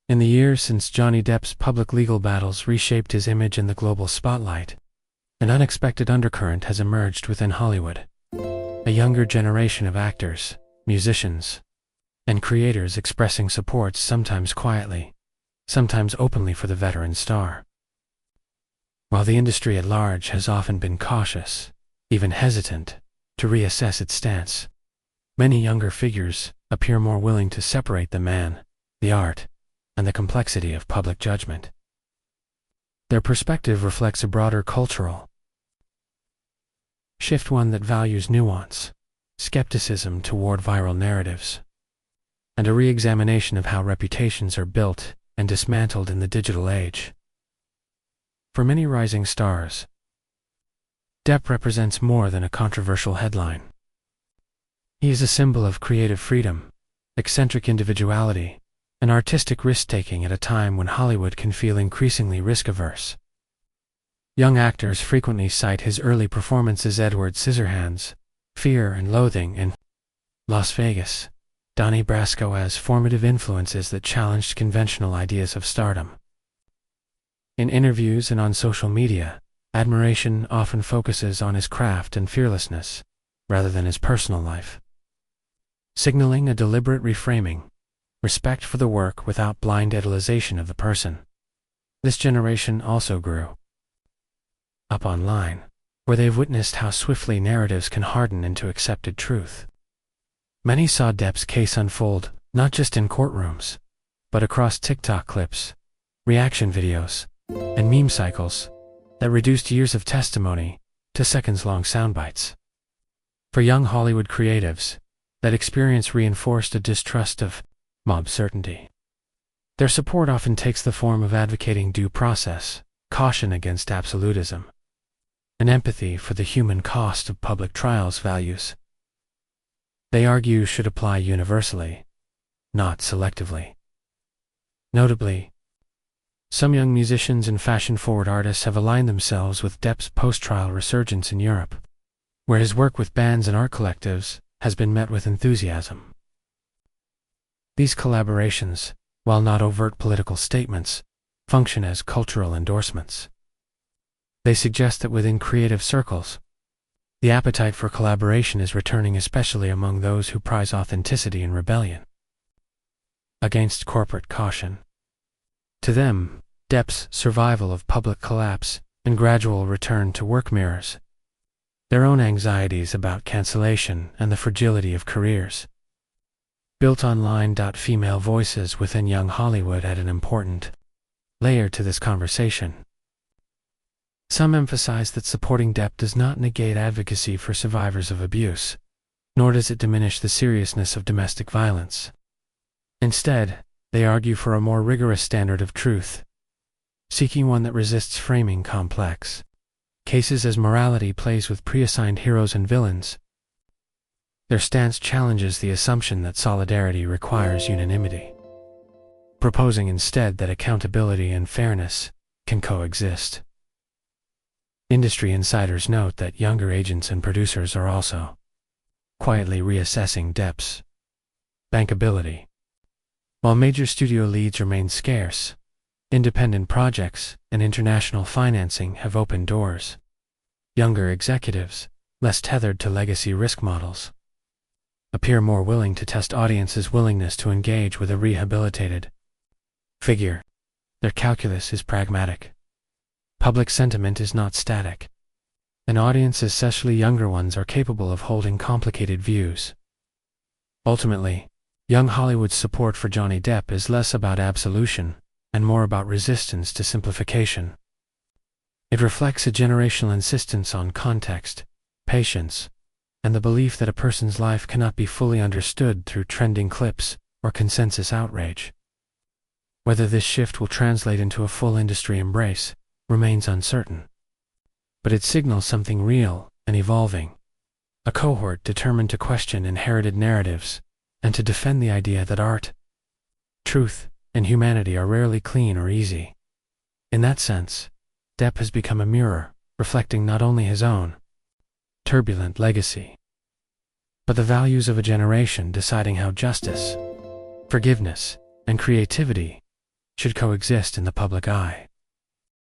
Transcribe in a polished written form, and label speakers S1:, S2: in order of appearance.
S1: In the years since Johnny Depp's public legal battles reshaped his image in the global spotlight, an unexpected undercurrent has emerged within Hollywood. A younger generation of actors, musicians, and creators expressing support, sometimes quietly, sometimes openly, for the veteran star. While the industry at large has often been cautious, even hesitant, to reassess its stance, many younger figures appear more willing to separate the man, the art, and the complexity of public judgment. Their perspective reflects a broader cultural shift, one that values nuance, skepticism toward viral narratives, and a re-examination of how reputations are built and dismantled in the digital age. For many rising stars, Depp represents more than a controversial headline. He is a symbol of creative freedom, eccentric individuality, and artistic risk-taking at a time when Hollywood can feel increasingly risk-averse. Young actors frequently cite his early performances: Edward Scissorhands, Fear and Loathing, and Las Vegas, Donnie Brasco, as formative influences that challenged conventional ideas of stardom. In interviews and on social media, admiration often focuses on his craft and fearlessness, rather than his personal life, signaling a deliberate reframing, respect for the work without blind idolization of the person. This generation also grew up online, where they've witnessed how swiftly narratives can harden into accepted truth. Many saw Depp's case unfold, not just in courtrooms, but across TikTok clips, reaction videos, and meme cycles that reduced years of testimony to seconds-long soundbites. For young Hollywood creatives, that experience reinforced a distrust of mob certainty. Their support often takes the form of advocating due process, caution against absolutism, and empathy for the human cost of public trials. Values they argue should apply universally, not selectively. Notably, some young musicians and fashion-forward artists have aligned themselves with Depp's post-trial resurgence in Europe, where his work with bands and art collectives has been met with enthusiasm. These collaborations, while not overt political statements, function as cultural endorsements. They suggest that within creative circles, the appetite for collaboration is returning, especially among those who prize authenticity and rebellion against corporate caution. To them, Depp's survival of public collapse and gradual return to work mirrors their own anxieties about cancellation and the fragility of careers built online. Female voices within young Hollywood add an important layer to this conversation. Some emphasize that supporting Depp does not negate advocacy for survivors of abuse, nor does it diminish the seriousness of domestic violence. Instead, they argue for a more rigorous standard of truth, seeking one that resists framing complex cases as morality plays with pre-assigned heroes and villains. Their stance challenges the assumption that solidarity requires unanimity, proposing instead that accountability and fairness can coexist. Industry insiders note that younger agents and producers are also quietly reassessing Depp's bankability. While major studio leads remain scarce, independent projects and international financing have opened doors. Younger executives, less tethered to legacy risk models, appear more willing to test audiences' willingness to engage with a rehabilitated figure. Their calculus is pragmatic. Public sentiment is not static, and audiences, especially younger ones, are capable of holding complicated views. Ultimately, young Hollywood's support for Johnny Depp is less about absolution and more about resistance to simplification. It reflects a generational insistence on context, patience, and the belief that a person's life cannot be fully understood through trending clips or consensus outrage. Whether this shift will translate into a full industry embrace remains uncertain, but it signals something real and evolving, a cohort determined to question inherited narratives and to defend the idea that art, truth, and humanity are rarely clean or easy. In that sense, Depp has become a mirror, reflecting not only his own turbulent legacy, but the values of a generation deciding how justice, forgiveness, and creativity should coexist in the public eye.